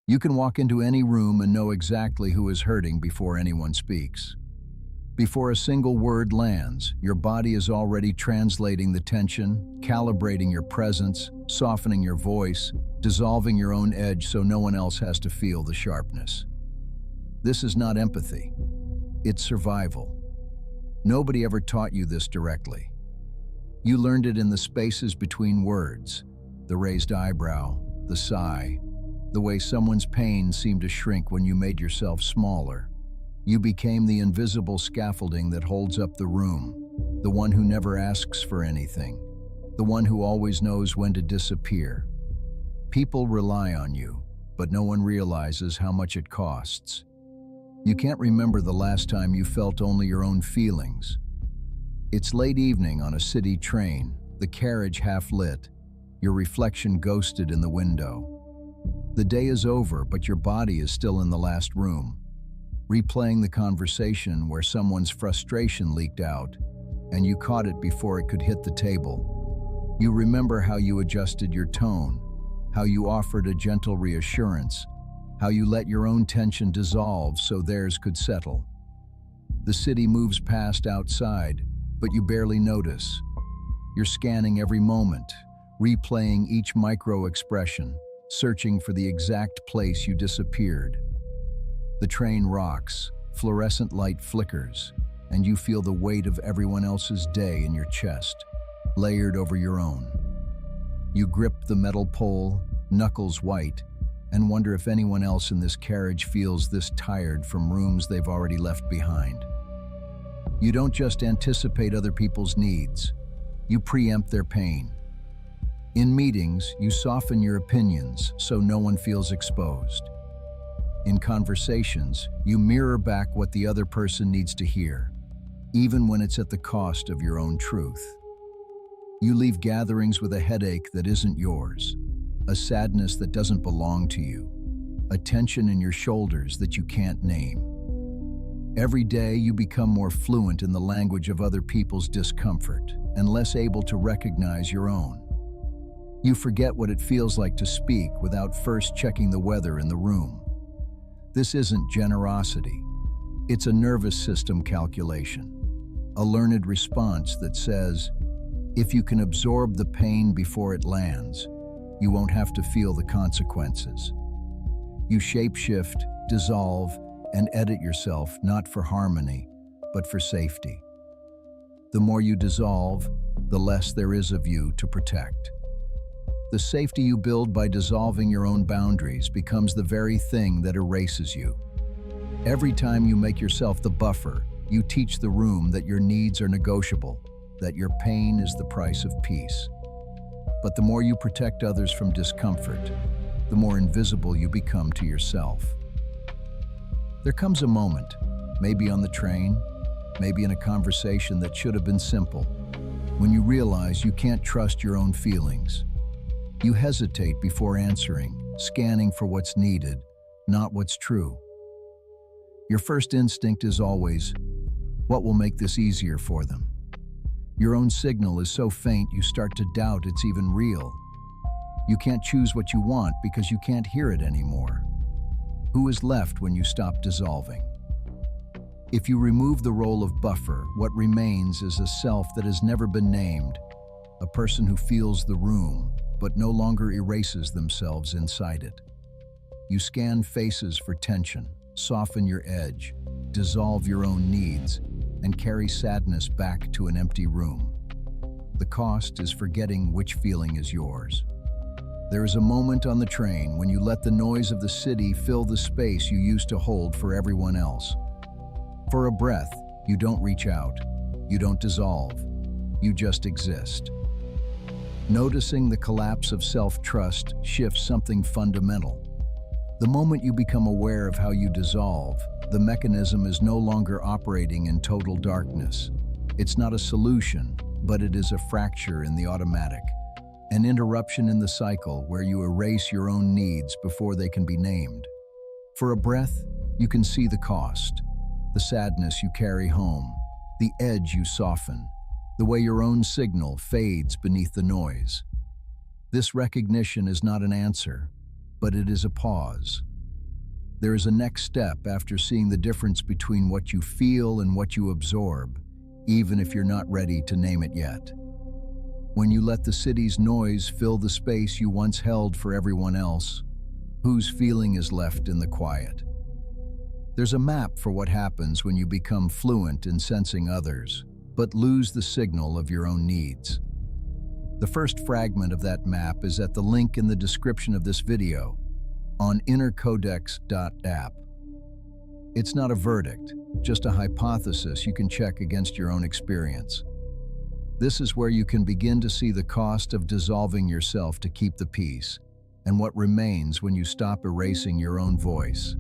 You can walk into any room and know exactly who is hurting before anyone speaks. Before a single word lands, your body is already translating the tension, calibrating your presence, softening your voice, dissolving your own edge so no one else has to feel the sharpness. This is not empathy. It's survival. Nobody ever taught you this directly. You learned it in the spaces between words, the raised eyebrow, the sigh, the way someone's pain seemed to shrink when you made yourself smaller. You became the invisible scaffolding that holds up the room, the one who never asks for anything, the one who always knows when to disappear. People rely on you, but no one realizes how much it costs. You can't remember the last time you felt only your own feelings. It's late evening on a city train, the carriage half lit, your reflection ghosted in the window. The day is over, but your body is still in the last room, replaying the conversation where someone's frustration leaked out, and you caught it before it could hit the table. You remember how you adjusted your tone, how you offered a gentle reassurance, how you let your own tension dissolve so theirs could settle. The city moves past outside, but you barely notice. You're scanning every moment, replaying each micro-expression, searching for the exact place you disappeared. The train rocks, fluorescent light flickers, and you feel the weight of everyone else's day in your chest, layered over your own. You grip the metal pole, knuckles white, and wonder if anyone else in this carriage feels this tired from rooms they've already left behind. You don't just anticipate other people's needs, you preempt their pain. In meetings, you soften your opinions so no one feels exposed. In conversations, you mirror back what the other person needs to hear, even when it's at the cost of your own truth. You leave gatherings with a headache that isn't yours, a sadness that doesn't belong to you, a tension in your shoulders that you can't name. Every day you become more fluent in the language of other people's discomfort and less able to recognize your own. You forget what it feels like to speak without first checking the weather in the room. This isn't generosity. It's a nervous system calculation, a learned response that says, if you can absorb the pain before it lands, you won't have to feel the consequences. You shapeshift, dissolve, and edit yourself not for harmony, but for safety. The more you dissolve, the less there is of you to protect. The safety you build by dissolving your own boundaries becomes the very thing that erases you. Every time you make yourself the buffer, you teach the room that your needs are negotiable, that your pain is the price of peace. But the more you protect others from discomfort, the more invisible you become to yourself. There comes a moment, maybe on the train, maybe in a conversation that should have been simple, when you realize you can't trust your own feelings. You hesitate before answering, scanning for what's needed, not what's true. Your first instinct is always, what will make this easier for them? Your own signal is so faint you start to doubt it's even real. You can't choose what you want because you can't hear it anymore. Who is left when you stop dissolving? If you remove the role of buffer, what remains is a self that has never been named, a person who feels the room, but no longer erases themselves inside it. You scan faces for tension, soften your edge, dissolve your own needs, and carry sadness back to an empty room. The cost is forgetting which feeling is yours. There is a moment on the train when you let the noise of the city fill the space you used to hold for everyone else. For a breath, you don't reach out, you don't dissolve, you just exist. Noticing the collapse of self-trust shifts something fundamental. The moment you become aware of how you dissolve, the mechanism is no longer operating in total darkness. It's not a solution, but it is a fracture in the automatic, an interruption in the cycle where you erase your own needs before they can be named. For a breath, you can see the cost, the sadness you carry home, the edge you soften, the way your own signal fades beneath the noise. This recognition is not an answer, but it is a pause, There is a next step after seeing the difference between what you feel and what you absorb, even if you're not ready to name it yet. When you let the city's noise fill the space you once held for everyone else, whose feeling is left in the quiet? There's a map for what happens when you become fluent in sensing others, but lose the signal of your own needs. The first fragment of that map is at the link in the description of this video on InnerCodex.app. It's not a verdict, just a hypothesis you can check against your own experience. This is where you can begin to see the cost of dissolving yourself to keep the peace, and what remains when you stop erasing your own voice.